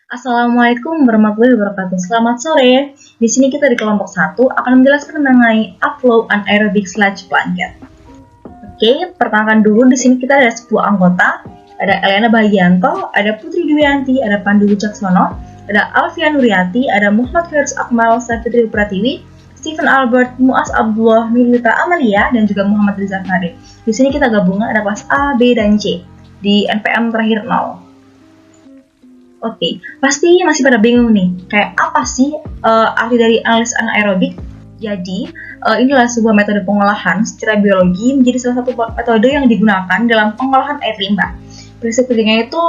Assalamualaikum warahmatullahi wabarakatuh. Selamat sore. Di sini kita di kelompok 1 akan menjelaskan mengenai upflow anaerobic sludge blanket. Oke, perkenalkan dulu di sini kita ada 10 anggota. Ada Eliana Bagianto, ada Putri Dwianti, ada Pandu Wicaksono, ada Alfian Nuryati, ada Muhammad Firuz Akmal, Safitri Pratiwi, Stephen Albert, Muaz Abdullah, Milita Amalia, dan juga Muhammad Rizal Farid. Di sini kita gabungan ada kelas A, B, dan C di NPM terakhir 0. Oke, pasti masih pada bingung nih, kayak apa sih arti dari analisis anaerobik? Jadi, inilah sebuah metode pengolahan secara biologi menjadi salah satu metode yang digunakan dalam pengolahan air limbah. Prinsip kerjanya itu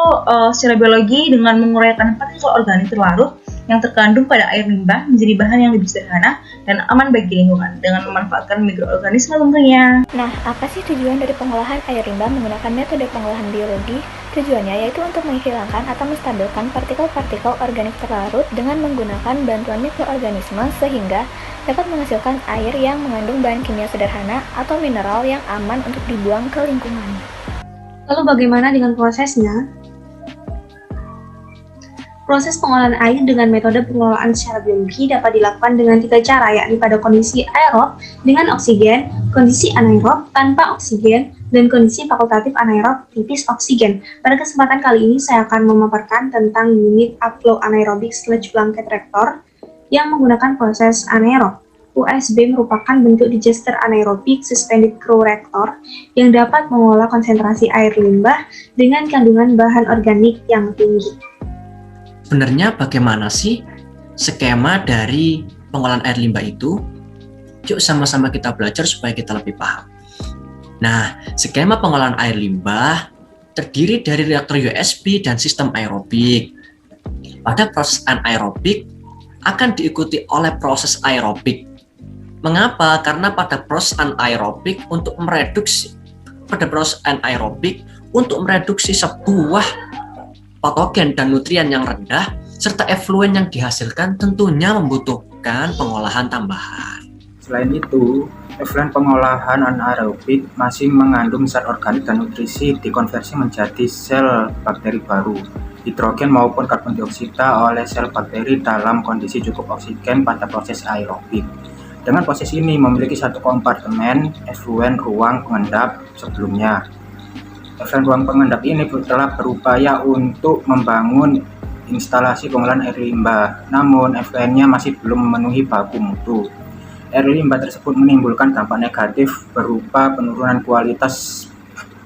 secara biologi dengan menguraikan partikel organik terlarut yang terkandung pada air limbah menjadi bahan yang lebih sederhana dan aman bagi lingkungan dengan memanfaatkan mikroorganisme tentunya. Nah, apa sih tujuan dari pengolahan air limbah menggunakan metode pengolahan biologi? Tujuannya yaitu untuk menghilangkan atau menstabilkan partikel-partikel organik terlarut dengan menggunakan bantuan mikroorganisme sehingga dapat menghasilkan air yang mengandung bahan kimia sederhana atau mineral yang aman untuk dibuang ke lingkungan. Lalu bagaimana dengan prosesnya? Proses pengolahan air dengan metode pengelolaan secara biologi dapat dilakukan dengan 3 cara, yakni pada kondisi aerob dengan oksigen, kondisi anaerob tanpa oksigen, dan kondisi fakultatif anaerob tipis oksigen. Pada kesempatan kali ini saya akan memaparkan tentang unit upflow anaerobic sludge blanket reactor yang menggunakan proses anaerob. USB merupakan bentuk digester anaerobic suspended flow reactor yang dapat mengolah konsentrasi air limbah dengan kandungan bahan organik yang tinggi. Sebenarnya bagaimana sih skema dari pengolahan air limbah itu? Yuk sama-sama kita belajar supaya kita lebih paham. Nah, skema pengolahan air limbah terdiri dari reaktor USB dan sistem aerobik. Pada proses anaerobik akan diikuti oleh proses aerobik. Mengapa? Karena pada proses anaerobik untuk mereduksi sebuah patogen dan nutrien yang rendah, serta efluen yang dihasilkan tentunya membutuhkan pengolahan tambahan. Selain itu, efluen pengolahan anaerobik masih mengandung zat organik dan nutrisi dikonversi menjadi sel bakteri baru, hidrogen maupun karbon dioksida oleh sel bakteri dalam kondisi cukup oksigen pada proses aerobik. Dengan proses ini memiliki satu kompartemen efluen ruang pengendap sebelumnya. Efluen ruang pengendap ini telah berupaya untuk membangun instalasi pengolahan air limbah, namun efluennya masih belum memenuhi baku mutu. Air limbah tersebut menimbulkan dampak negatif berupa penurunan kualitas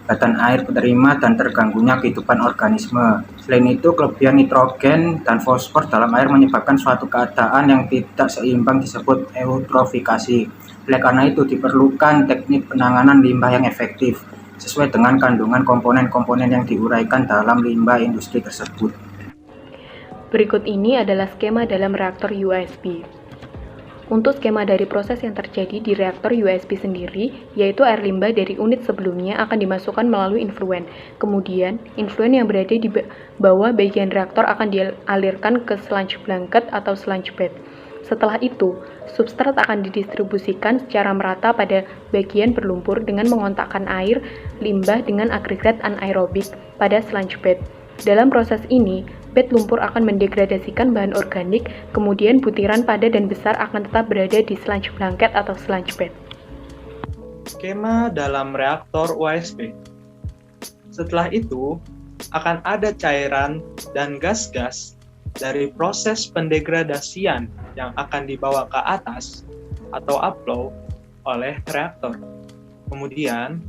badan air penerima dan terganggunya kehidupan organisme. Selain itu, kelebihan nitrogen dan fosfor dalam air menyebabkan suatu keadaan yang tidak seimbang disebut eutrofikasi. Oleh karena itu, diperlukan teknik penanganan limbah yang efektif sesuai dengan kandungan komponen-komponen yang diuraikan dalam limbah industri tersebut. Berikut ini adalah skema dalam reaktor USB. Untuk skema dari proses yang terjadi di reaktor USB sendiri, yaitu air limbah dari unit sebelumnya akan dimasukkan melalui influen. Kemudian, influen yang berada di bawah bagian reaktor akan dialirkan ke sludge blanket atau sludge bed. Setelah itu, substrat akan didistribusikan secara merata pada bagian berlumpur dengan mengontakkan air limbah dengan agregat anaerobik pada sludge bed. Dalam proses ini, bed lumpur akan mendegradasikan bahan organik, kemudian butiran padat dan besar akan tetap berada di sludge blanket atau sludge bed. Skema dalam reaktor USB. Setelah itu, akan ada cairan dan gas-gas dari proses pendegradasian yang akan dibawa ke atas atau upflow oleh reaktor. Kemudian,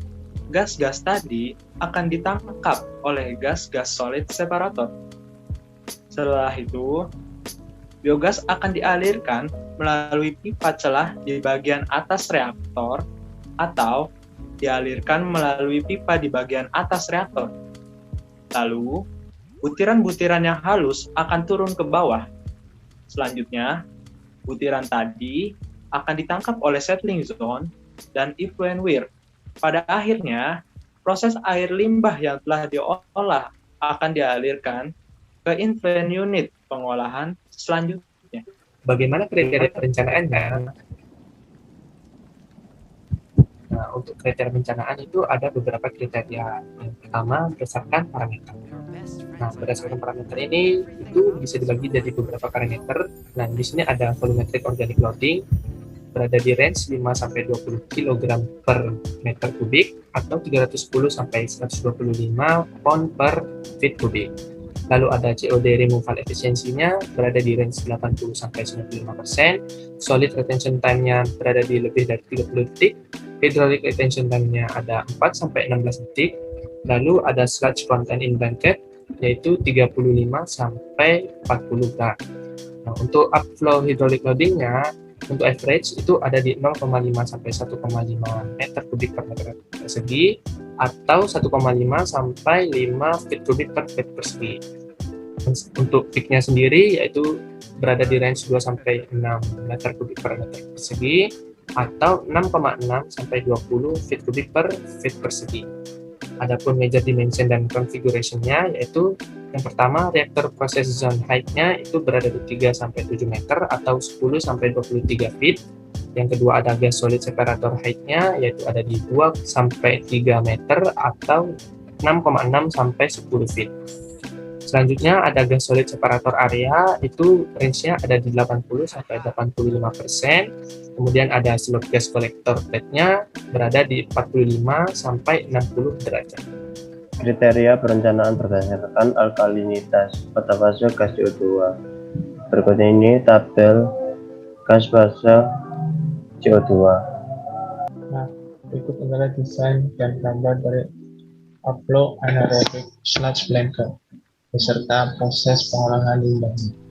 gas-gas tadi akan ditangkap oleh gas-gas solid separator. Setelah itu, biogas akan dialirkan melalui pipa celah di bagian atas reaktor atau dialirkan melalui pipa di bagian atas reaktor. Lalu, butiran-butiran yang halus akan turun ke bawah. Selanjutnya, butiran tadi akan ditangkap oleh settling zone dan effluent weir. Pada akhirnya, proses air limbah yang telah diolah akan dialirkan ke influen unit pengolahan selanjutnya. Bagaimana kriteria perencanaannya? Nah, untuk kriteria perencanaan itu ada beberapa kriteria. Yang pertama, berdasarkan parameter. Nah, berdasarkan parameter ini itu bisa dibagi jadi beberapa parameter. Nah, di sini ada volumetric organic loading berada di range 5 sampai 20 kg per meter kubik atau 310 sampai 125 pound per feet kubik. Lalu ada COD removal efisiensinya berada di range 80 sampai 95%, solid retention time-nya berada di lebih dari 30 detik, hydraulic retention time-nya ada 4 sampai 16 detik, lalu ada sludge content in blanket yaitu 35 sampai 40 gram. Nah, untuk upflow hydraulic loading-nya untuk average itu ada di 0,5 sampai 1,5 meter kubik per meter persegi atau 1,5 sampai 5 feet kubik per feet persegi. Untuk peak-nya sendiri yaitu berada di range 2 sampai 6 meter kubik per meter persegi atau 6,6 sampai 20 feet kubik per feet persegi. Adapun major dimension dan configuration-nya yaitu yang pertama, reaktor proses zone height-nya itu berada di 3 sampai 7 meter atau 10 sampai 23 feet. Yang kedua ada gas solid separator height-nya yaitu ada di 2 sampai 3 meter atau 6,6 sampai 10 feet. Selanjutnya ada gas solid separator area itu range-nya ada di 80 sampai 85%. Kemudian ada slop gas collector plate-nya berada di 45 sampai 60 derajat. Kriteria perencanaan berdasarkan alkalinitas pada fase gas CO2. Berikut ini tabel gas fase CO2. Nah, berikut adalah desain dan gambar dari upflow anaerobic sludge blanket beserta proses pengolahan limbah.